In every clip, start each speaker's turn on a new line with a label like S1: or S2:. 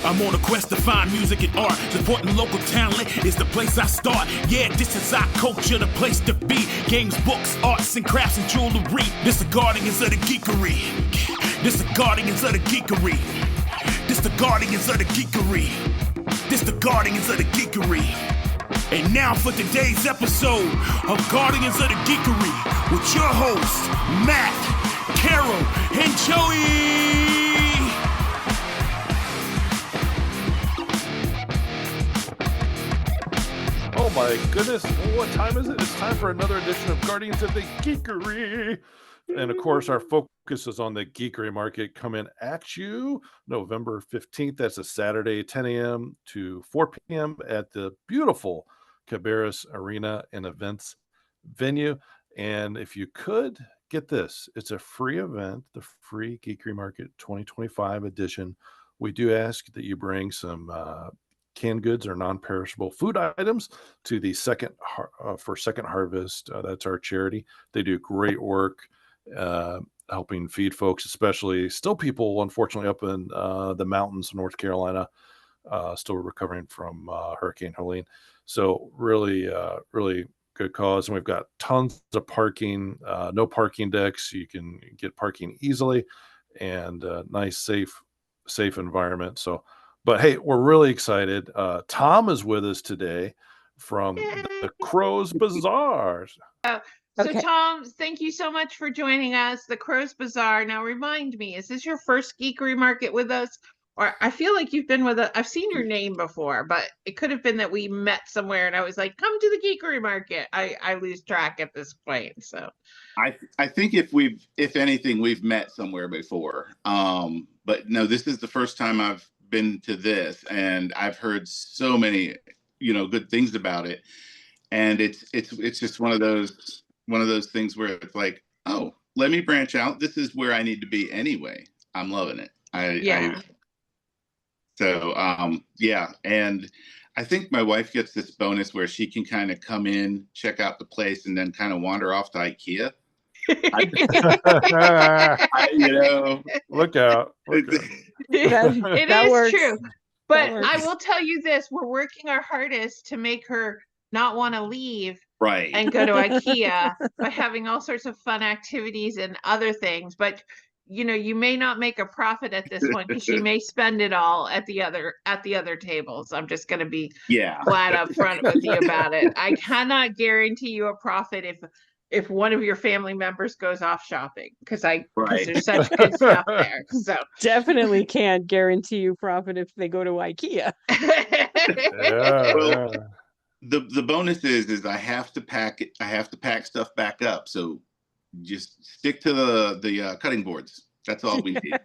S1: I'm on a quest to find music and art. Supporting local talent is the place I start. Yeah, this is our culture, the place to be. Games, books, arts and crafts and jewelry. This the Guardians of the Geekery. This the Guardians of the Geekery. This the Guardians of the Geekery. This the Guardians of the Geekery. And now for today's episode of Guardians of the Geekery with your hosts, Matt, Carol, and Joey.
S2: Oh my goodness, what time is it? It's time for another edition of Guardians of the Geekery. And of course, our focus is on the Geekery market coming at you November 15th. That's a Saturday, 10 a.m. to 4 p.m. at the beautiful Cabarrus Arena and Events venue. And if you could get this, it's a free event, the free Geekery Market 2025 edition. We do ask that you bring some canned goods or non-perishable food items to the Second Harvest. That's our charity. They do great work helping feed folks, especially still people, unfortunately, up in the mountains of North Carolina, still recovering from Hurricane Helene. So really good cause. And we've got tons of parking, no parking decks. You can get parking easily and nice, safe environment. So, but hey, we're really excited. Tom is with us today from the Crow's Bazaar.
S3: So Tom, thank you so much for joining us, the Crow's Bazaar. Now remind me, is this your first Geekery market with us? Or I feel like you've been with us. I've seen your name before, but it could have been that we met somewhere and I was like, come to the Geekery market. I lose track at this point. So
S4: I think if anything, we've met somewhere before. But no, this is the first time I've been to this, and I've heard so many, good things about it. And it's just one of those things where it's like, oh, let me branch out. This is where I need to be anyway. I'm loving it. And I think my wife gets this bonus where she can kind of come in, check out the place, and then kind of wander off to IKEA.
S2: Look out.
S3: It is true. But I will tell you this, we're working our hardest to make her not want to leave and go to IKEA by having all sorts of fun activities and other things. But you may not make a profit at this one because she may spend it all at the other tables. I'm just going to be flat up front with you about it. I cannot guarantee you a profit if one of your family members goes off shopping because there's such good stuff there. So
S5: definitely can't guarantee you profit if they go to IKEA.
S4: The bonus is I have to pack stuff back up. So just stick to the cutting boards. That's all we need.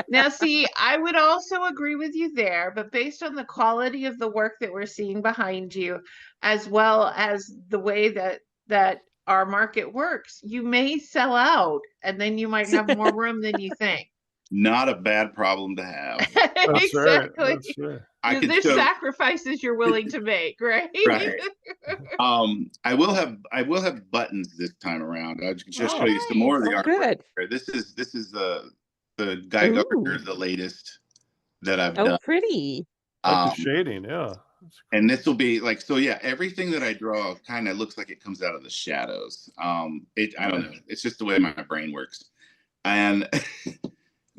S3: Now, see, I would also agree with you there, but based on the quality of the work that we're seeing behind you, as well as the way that our market works, you may sell out and then you might have more room than you think.
S4: Not a bad problem to have.
S2: That's
S3: Exactly.
S2: Right. That's right.
S3: There's sacrifices you're willing to make, right?
S4: Right. I will have buttons this time around. I'll just show you some more of the artwork.
S5: Good.
S4: This is the Guy Gardner, the latest that I've done.
S5: Oh, pretty.
S2: Like the shading, yeah.
S4: And this will be like, so yeah, everything that I draw kind of looks like it comes out of the shadows. I don't know. It's just the way my brain works. And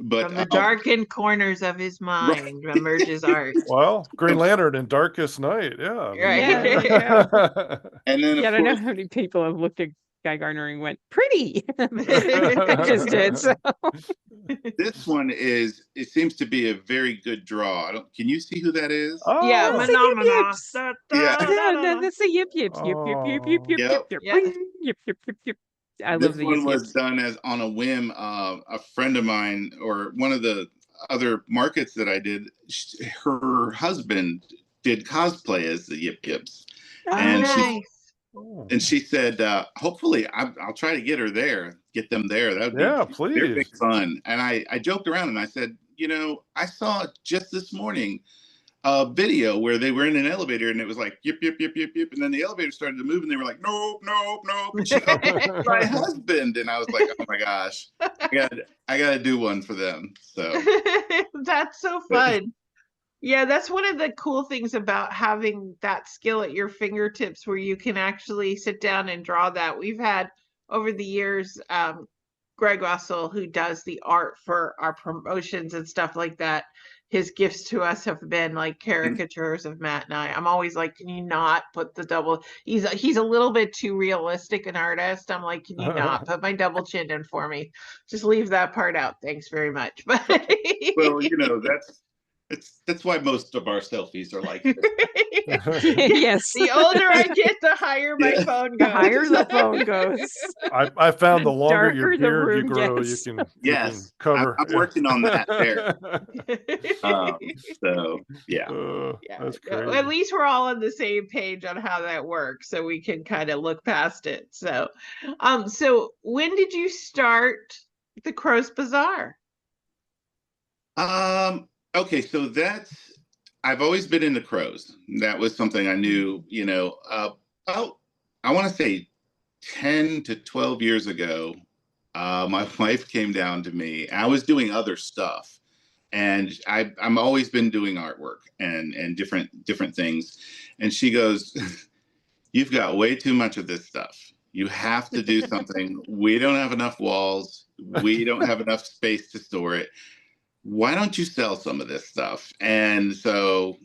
S4: but
S3: from the darkened corners of his mind emerges art.
S2: Well, Green Lantern in Darkest Night, yeah.
S3: Right.
S5: Yeah.
S4: And then
S5: I don't know how many people have looked at Guy Gardner and went, pretty. I just did. So
S4: this one it seems to be a very good draw. Can you see who that is?
S2: Oh,
S3: yeah,
S5: Phenomena.
S3: That's
S5: a yip yip yip yip yip yip yip yip yip yip. I love
S4: this one was done as on a whim. A friend of mine, or one of the other markets that I did, her husband did cosplay as the Yip Yips. And
S3: nice.
S4: And she said, hopefully I'll try to get them there. That would be
S2: please.
S4: They're big fun. And I joked around and I said, I saw just this morning a video where they were in an elevator and it was like yip yip yip yip yip, and then the elevator started to move and they were like nope nope nope. My husband, and I was like, oh my gosh, I gotta do one for them. So
S3: that's so fun. Yeah, that's one of the cool things about having that skill at your fingertips where you can actually sit down and draw that. We've had over the years, Greg Russell, who does the art for our promotions and stuff like that. His gifts to us have been like caricatures of Matt and I. I'm always like, can you not put the double? He's a little bit too realistic an artist. I'm like, can you not put my double chin in for me? Just leave that part out. Thanks very much. But
S4: well, that's why most of our selfies are like this.
S5: Yes.
S3: The older I get, the higher my phone goes.
S5: The higher the phone goes.
S2: I found the longer your
S5: darker the
S2: beard you
S5: room
S2: grow,
S5: gets.
S2: you can
S4: Yes,
S2: cover.
S4: I'm working on that there. So yeah.
S3: Yeah,
S2: That's
S3: no,
S2: crazy.
S3: at least we're all on the same page on how that works, so we can kind of look past it. So, so when did you start the Crow's Bazaar?
S4: Okay, so I've always been into crows. That was something I knew, oh, I want to say 10 to 12 years ago. My wife came down to me. I was doing other stuff, and I'm always been doing artwork and different things. And she goes, "You've got way too much of this stuff. You have to do something. We don't have enough walls. We don't have enough space to store it. Why don't you sell some of this stuff?" And so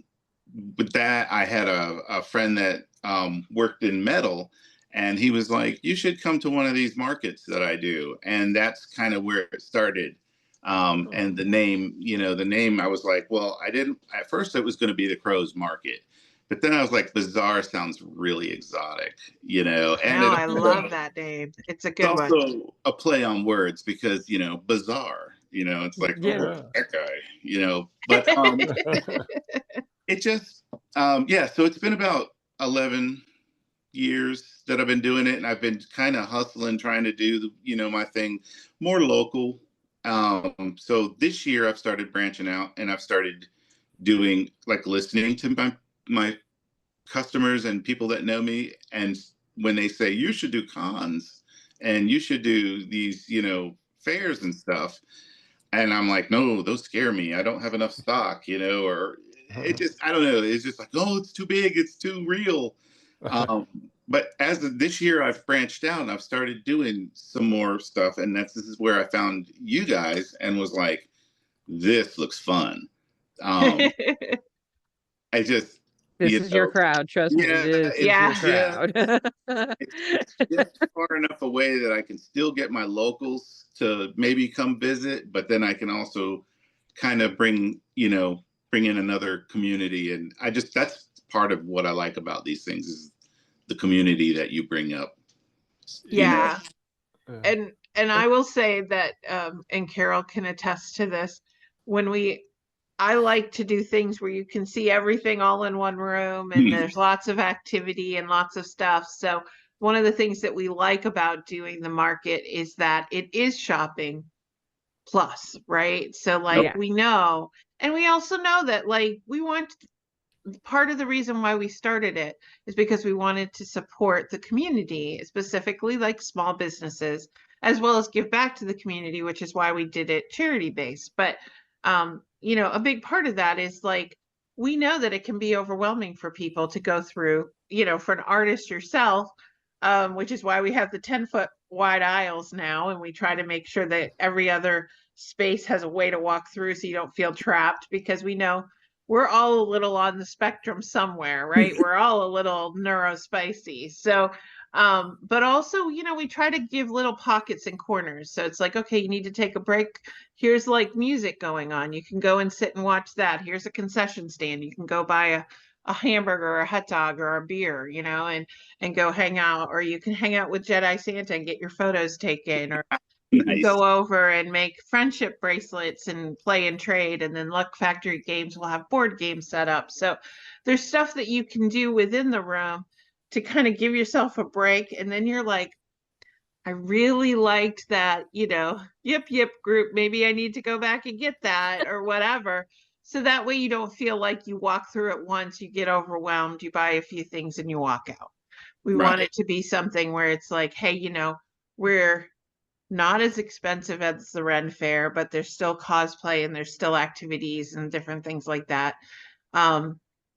S4: with that, I had a friend that worked in metal, and he was like, "You should come to one of these markets that I do." And that's kind of where it started. And the name, I was like, well, I didn't, at first it was going to be the Crows Market. But then I was like, Bazaar sounds really exotic, and
S3: No, I love that name. It's a good one.
S4: It's also a play on words because, Bazaar, it's like,
S2: Yeah.
S4: that guy, but it just, so it's been about 11 years that I've been doing it, and I've been kind of hustling, trying to do my thing more local. So this year I've started branching out, and I've started doing, like, listening to my customers and people that know me, and when they say you should do cons and you should do these fairs and stuff, and I'm like, no, those scare me. I don't have enough stock, or it just, I don't know, it's just like, oh, it's too big, it's too real. But as of this year, I've branched out and I've started doing some more stuff, and this is where I found you guys and was like, this looks fun.
S5: This is your crowd, trust me. This is your crowd.
S4: It's just far enough away that I can still get my locals to maybe come visit, but then I can also kind of bring in another community. And that's part of what I like about these things is the community that you bring up.
S3: Yeah. And I will say that, and Carol can attest to this, I like to do things where you can see everything all in one room, and there's lots of activity and lots of stuff. So one of the things that we like about doing the market is that it is shopping plus, right? So we know, and we also know that part of the reason why we started it is because we wanted to support the community, specifically like small businesses, as well as give back to the community, which is why we did it charity based. But a big part of that is we know that it can be overwhelming for people to go through, for an artist yourself, which is why we have the 10-foot wide aisles now, and we try to make sure that every other space has a way to walk through so you don't feel trapped, because we know we're all a little on the spectrum somewhere, right? We're all a little neurospicy. So, but also, we try to give little pockets and corners. So it's like, okay, you need to take a break. Here's music going on. You can go and sit and watch that. Here's a concession stand. You can go buy a hamburger or a hot dog or a beer, and go hang out, or you can hang out with Jedi Santa and get your photos taken, or you can go over and make friendship bracelets and play and trade. And then Luck Factory Games will have board games set up. So there's stuff that you can do within the room to kind of give yourself a break. And then you're like, I really liked that, yip group. Maybe I need to go back and get that or whatever. So that way you don't feel like you walk through it once, you get overwhelmed, you buy a few things and you walk out. We want it to be something where it's like, hey, we're not as expensive as the Ren Fair, but there's still cosplay and there's still activities and different things like that.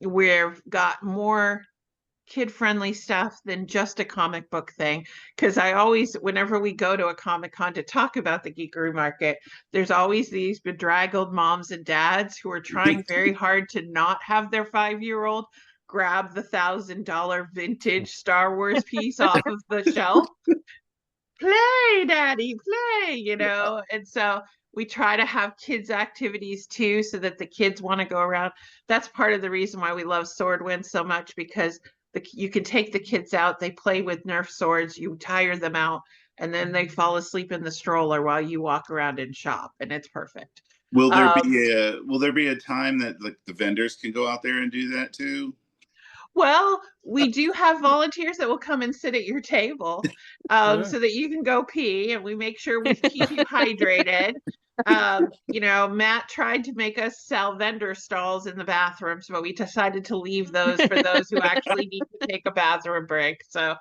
S3: We've got more kid-friendly stuff than just a comic book thing, because I always, whenever we go to a Comic-Con to talk about the Geekery market, there's always these bedraggled moms and dads who are trying very hard to not have their 5-year-old grab the $1,000 vintage Star Wars piece off of the shelf. Play, daddy, play, you know. And so we try to have kids activities too, so that the kids want to go around. That's part of the reason why we love Swordwind so much, because you can take the kids out, they play with Nerf swords, you tire them out, and then they fall asleep in the stroller while you walk around and shop, and it's perfect.
S4: Will there be a time that like the vendors can go out there and do that too?
S3: Well, we do have volunteers that will come and sit at your table, so that you can go pee, and we make sure we keep you hydrated. You know, Matt tried to make us sell vendor stalls in the bathrooms, but we decided to leave those for those who actually need to take a bathroom break. So,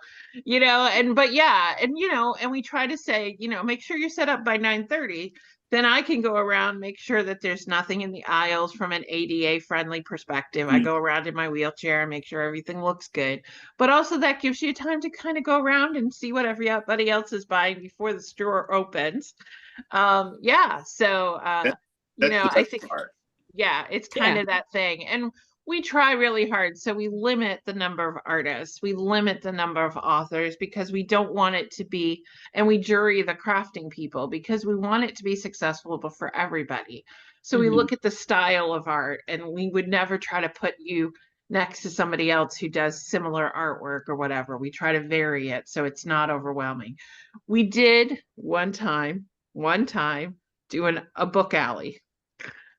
S3: you know, but yeah, and you know, and we try to say, you know, make sure you're set up by 9:30. Then I can go around, make sure that there's nothing in the aisles from an ADA friendly perspective. I go around in my wheelchair and make sure everything looks good. But also that gives you time to kind of go around and see what everybody else is buying before the store opens. Yeah. So, you know, I think, yeah, it's kind of that thing. And we try really hard. So we limit the number of artists, we limit the number of authors, because we don't want it to be, and we jury the crafting people because we want it to be successful, but for everybody. So we look at the style of art, and we would never try to put you next to somebody else who does similar artwork or whatever. We try to vary it so it's not overwhelming. We did one time do a book alley.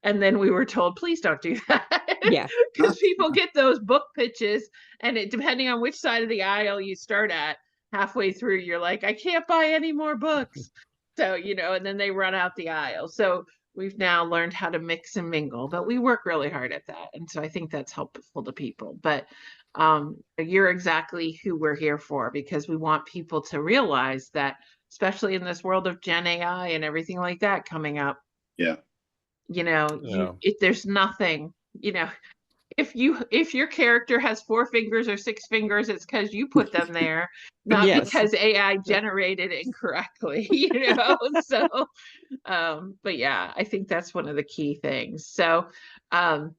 S3: And then we were told, please don't do that.
S5: Yeah.
S3: Because people get those book pitches, and it, depending on which side of the aisle you start at, halfway through, you're like, I can't buy any more books. So, you know, and then they run out the aisle. So we've now learned how to mix and mingle, but we work really hard at that. And so I think that's helpful to people. But you're exactly who we're here for, because we want people to realize that, especially in this world of Gen AI and everything like that coming up.
S4: Yeah.
S3: You know, if there's nothing, you know, if your character has 4 fingers or 6 fingers, it's because you put them there, not because AI generated incorrectly, you know. So but yeah, I think that's one of the key things. So and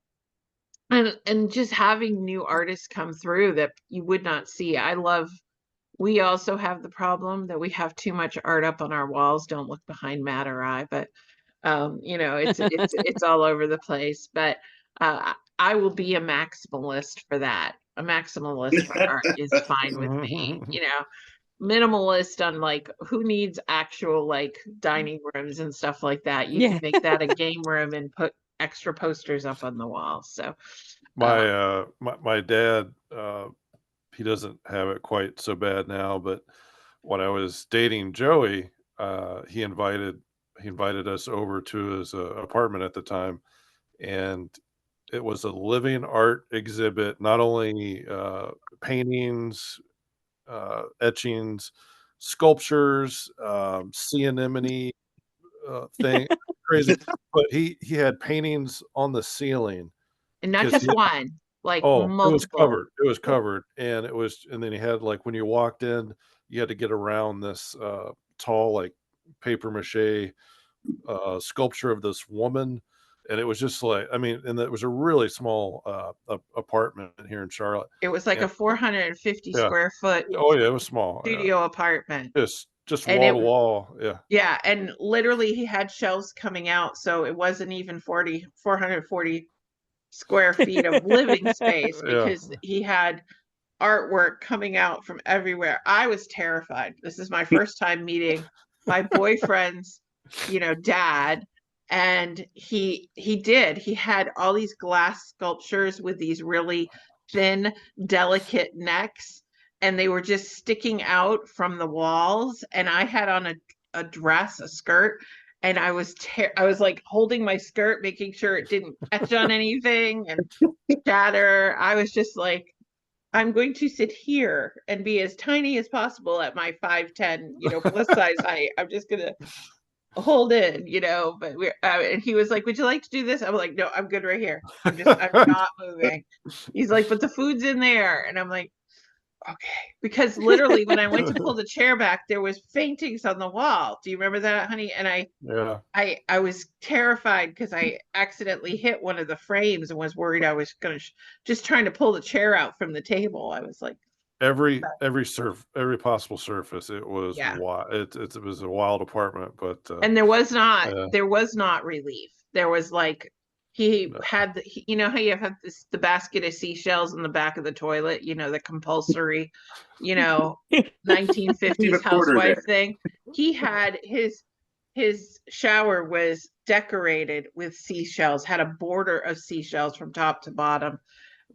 S3: just having new artists come through that you would not see. We also have the problem that we have too much art up on our walls. Don't look behind Matt or I, but you know, it's all over the place. But I will be a maximalist for that. A maximalist for art is fine with me. You know, minimalist on like who needs actual like dining rooms and stuff like that. You can make that a game room and put extra posters up on the wall. So
S2: my dad, he doesn't have it quite so bad now, but when I was dating Joey, he invited us over to his apartment at the time, and it was a living art exhibit, not only paintings, etchings, sculptures, sea anemone thing, crazy. But he had paintings on the ceiling,
S3: and not just one, like multiple.
S2: It was covered, and then he had, like, when you walked in, you had to get around this tall, like, paper mache sculpture of this woman, and it was just like, I mean, and it was a really small apartment here in Charlotte.
S3: It was like a 450 square foot.
S2: Oh yeah, it was small
S3: studio apartment.
S2: Just wall to wall.
S3: Yeah, and literally he had shelves coming out, so it wasn't even 440 square feet of living space, because he had artwork coming out from everywhere. I was terrified. This is my first time meeting my boyfriend's, you know, dad, and he had all these glass sculptures with these really thin, delicate necks, and they were just sticking out from the walls. And I had on a dress, a skirt, and I was like holding my skirt, making sure it didn't catch on anything and shatter. I was just like, I'm going to sit here and be as tiny as possible at my 5'10", plus size height. I'm just gonna hold in, but we're and he was like, would you like to do this? I'm like, no, I'm good right here. I'm not moving. He's like, but the food's in there. And I'm like, okay. Because literally when I went to pull the chair back, there was paintings on the wall. Do you remember that, honey? And I was terrified because I accidentally hit one of the frames and was worried I was gonna just trying to pull the chair out from the table. I was like,
S2: every possible surface. It was wild. It was a wild apartment, but
S3: and there was not relief. There was like he had you know how you have the basket of seashells in the back of the toilet, the compulsory 1950s housewife thing. He had his shower was decorated with seashells, had a border of seashells from top to bottom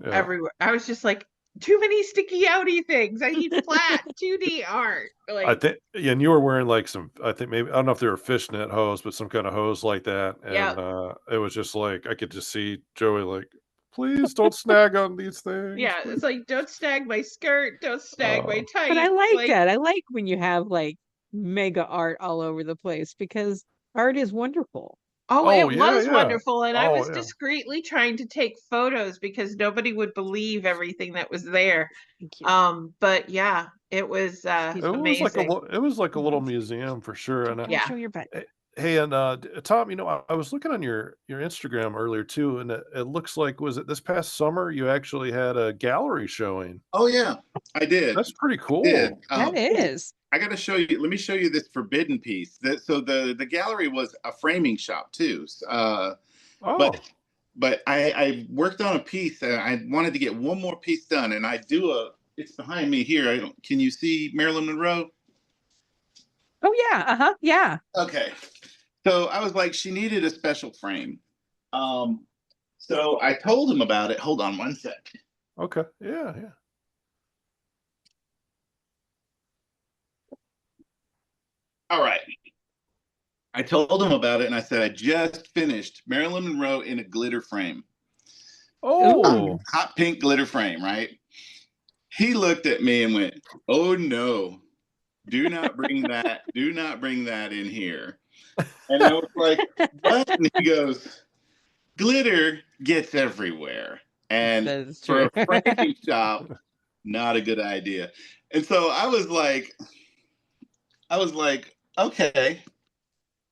S3: everywhere. I was just like, too many sticky outy things. I need flat 2D art.
S2: I think, and you were wearing like I think maybe, I don't know if they were fishnet hose, but some kind of hose like that. And it was just like, I could just see Joey like, please don't snag on these things.
S3: Yeah,
S2: please.
S3: It's like, don't snag my skirt, don't snag my tights.
S5: But I like that. I like when you have like mega art all over the place because art is wonderful.
S3: Oh, it was wonderful. And I was discreetly trying to take photos because nobody would believe everything that was there. But yeah, it was amazing.
S2: It was like a little museum for sure. And
S5: show your butt.
S2: Hey, and Tom, I was looking on your Instagram earlier too, and it looks like, was it this past summer you actually had a gallery showing?
S4: Oh yeah, I did.
S2: That's pretty cool.
S5: That is.
S4: I got to show you. Let me show you this forbidden piece. So the gallery was a framing shop too. But I worked on a piece and I wanted to get one more piece done, and it's behind me here. Can you see Marilyn Monroe?
S5: Oh yeah, yeah.
S4: Okay. So I was like, she needed a special frame. So I told him about it. Hold on one sec.
S2: Okay. Yeah.
S4: All right. I told him about it and I said, I just finished Marilyn Monroe in a glitter frame.
S2: Oh.
S4: Hot pink glitter frame, right? He looked at me and went, oh no, do not bring that. Do not bring that in here. And I was like, what? And he goes, glitter gets everywhere. And for a framing shop, not a good idea. And so I was like, okay,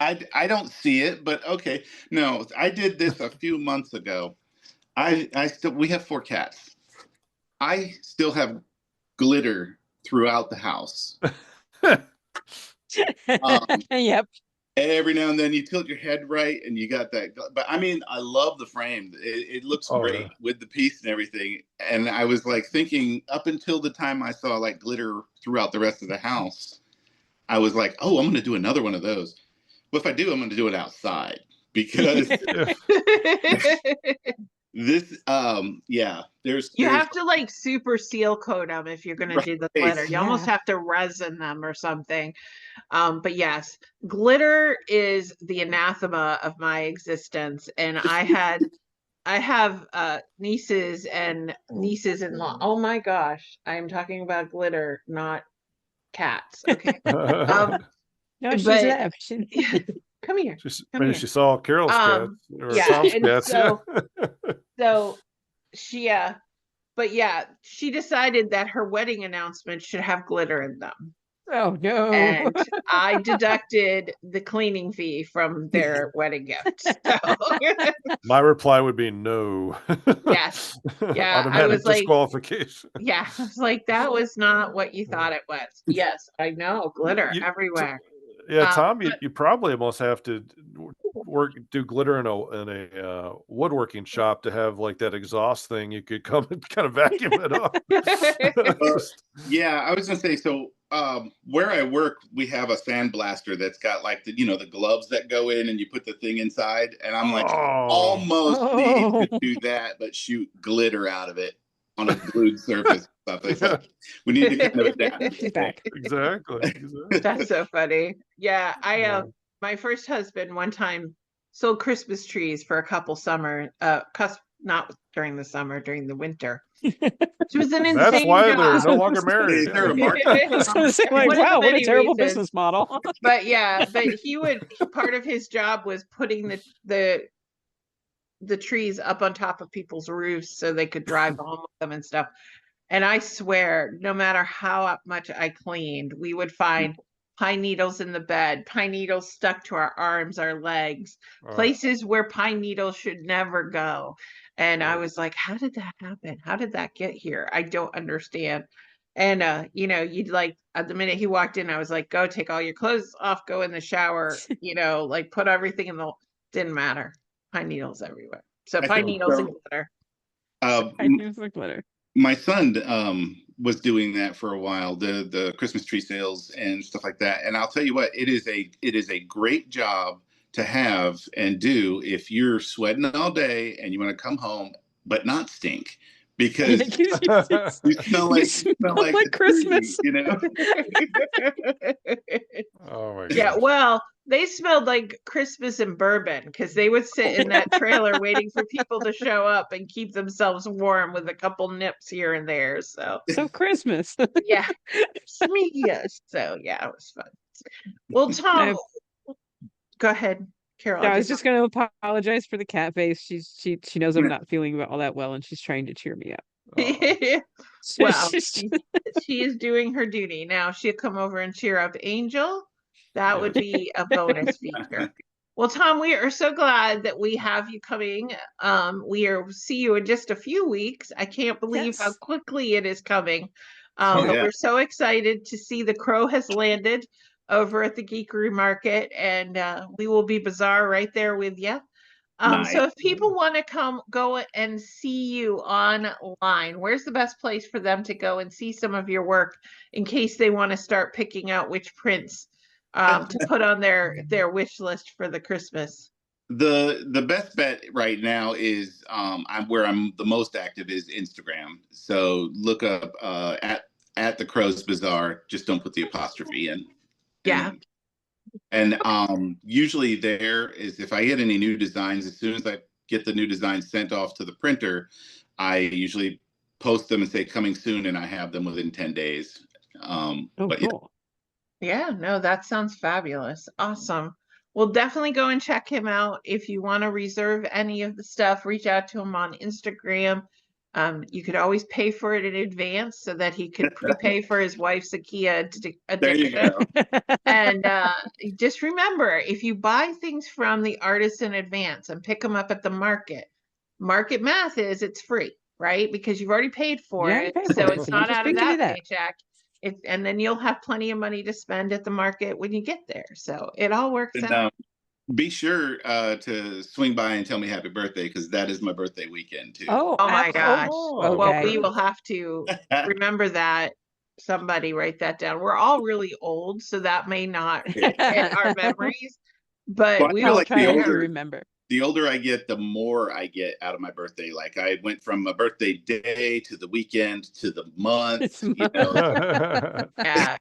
S4: I don't see it, but okay. No, I did this a few months ago. We have 4 cats. I still have glitter throughout the house.
S5: Yep.
S4: Every now and then you tilt your head right and you got that. But I mean, I love the frame. It looks great with the piece and everything. And I was like thinking up until the time I saw like glitter throughout the rest of the house, I was like, oh, I'm going to do another one of those. Well, if I do, I'm going to do it outside because this, you
S3: have to like super seal coat them if you're going to do the glitter. You almost have to resin them or something. But yes, glitter is the anathema of my existence. And I have nieces and nieces-in-law. Oh my gosh, I'm talking about glitter, not cats. Okay.
S5: No, she's left.
S3: Come here.
S2: She saw Carol's cats or Tom's cats.
S3: So she, but yeah, she decided that her wedding announcement should have glitter in them.
S5: Oh no!
S3: And I deducted the cleaning fee from their wedding gift. So.
S2: My reply would be no.
S3: Yes. Yeah.
S2: Automatic disqualification.
S3: Yeah. I was like, that was not what you thought it was. Yes, I know. Glitter everywhere.
S2: Tom, you probably almost have to do glitter in a woodworking shop to have like that exhaust thing. You could come and kind of vacuum it up.
S4: Yeah, I was gonna say, so where I work, we have a sandblaster that's got like the gloves that go in and you put the thing inside, and I'm like almost need to do that, but shoot glitter out of it on a glued surface. Like, we need to kind of adapt.
S2: Exactly.
S3: That's so funny. Yeah, my first husband one time sold Christmas trees for a couple not during the summer, during the winter. She was an insane
S2: That's why
S3: job.
S2: they're no longer married.
S4: Is there a market?
S5: I was going to say, like,
S3: One of the
S5: wow, what a
S3: many
S5: terrible
S3: reasons.
S5: business model.
S3: But yeah, but part of his job was putting the trees up on top of people's roofs so they could drive home with them and stuff. And I swear, no matter how much I cleaned, we would find pine needles in the bed, pine needles stuck to our arms, our legs, places where pine needles should never go. And I was like, how did that happen? How did that get here? I don't understand. And you'd like, at the minute he walked in, I was like, go take all your clothes off, go in the shower, like put everything in the, didn't matter. Pine needles everywhere. So pine needles and glitter.
S5: Pine needles and glitter.
S4: My son was doing that for a while, the Christmas tree sales and stuff like that. And I'll tell you what, it is a great job to have and do if you're sweating all day and you want to come home but not stink, because you smell like
S5: Christmas.
S4: Tree,
S2: Oh my god.
S3: Yeah, well, they smelled like Christmas and bourbon because they would sit in that trailer waiting for people to show up and keep themselves warm with a couple nips here and there. So
S5: Christmas.
S3: Yeah. Yes. So yeah, it was fun. Well, Tom, go ahead, Carol.
S5: No, I was just going to apologize for the cat face. She knows I'm not feeling all that well, and she's trying to cheer me up.
S3: Well, she is doing her duty. Now she'll come over and cheer up Angel. That would be a bonus feature. Well, Tom, we are so glad that we have you coming. See you in just a few weeks. I can't believe how quickly it is coming. But we're so excited to see the crow has landed over at the Geekery Market, and we will be Bazaar right there with you. Nice. So if people want to go and see you online, where's the best place for them to go and see some of your work in case they want to start picking out which prints to put on their wish list for the Christmas?
S4: The best bet right now is where I'm the most active is Instagram. So look up at the Crow's Bazaar. Just don't put the apostrophe in.
S3: Yeah.
S4: And usually there is, if I get any new designs, as soon as I get the new designs sent off to the printer, I usually post them and say coming soon, and I have them within 10 days.
S5: Cool.
S3: Yeah, no, that sounds fabulous. Awesome. Well, definitely go and check him out. If you want to reserve any of the stuff, reach out to him on Instagram. You could always pay for it in advance so that he could prepay for his wife's IKEA addiction.
S4: There you go.
S3: And just remember, if you buy things from the artist in advance and pick them up at the market math is it's free, right? Because you've already paid for it. So it's not out of that paycheck. And then you'll have plenty of money to spend at the market when you get there. So it all works out.
S4: Be sure to swing by and tell me happy birthday, because that is my birthday weekend too.
S3: Oh my gosh. Okay. Well, we will have to remember that. Somebody write that down. We're all really old, so that may not hit our memories, but we will try to remember.
S4: The older I get, the more I get out of my birthday. Like I went from a birthday day to the weekend to the month.
S3: Yeah.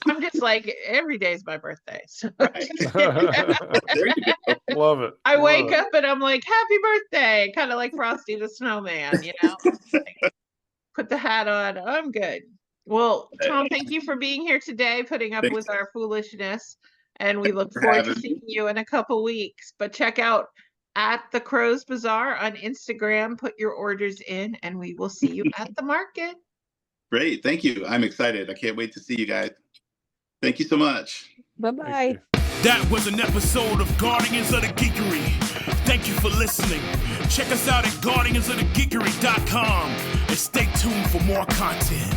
S3: I'm just like, every day is my birthday. So.
S4: Right. There you go.
S2: Love it.
S3: I wake up and I'm like, happy birthday. Kind of like Frosty the Snowman, Like, put the hat on. I'm good. Well, Tom, thank you for being here today, putting up with our foolishness. And we look forward to seeing you in a couple weeks. But check out at the Crow's Bazaar on Instagram. Put your orders in, and we will see you at the market.
S4: Great. Thank you. I'm excited. I can't wait to see you guys. Thank you so much.
S5: Bye-bye.
S1: That was an episode of Guardians of the Geekery. Thank you for listening. Check us out at guardiansofthegeekery.com and stay tuned for more content.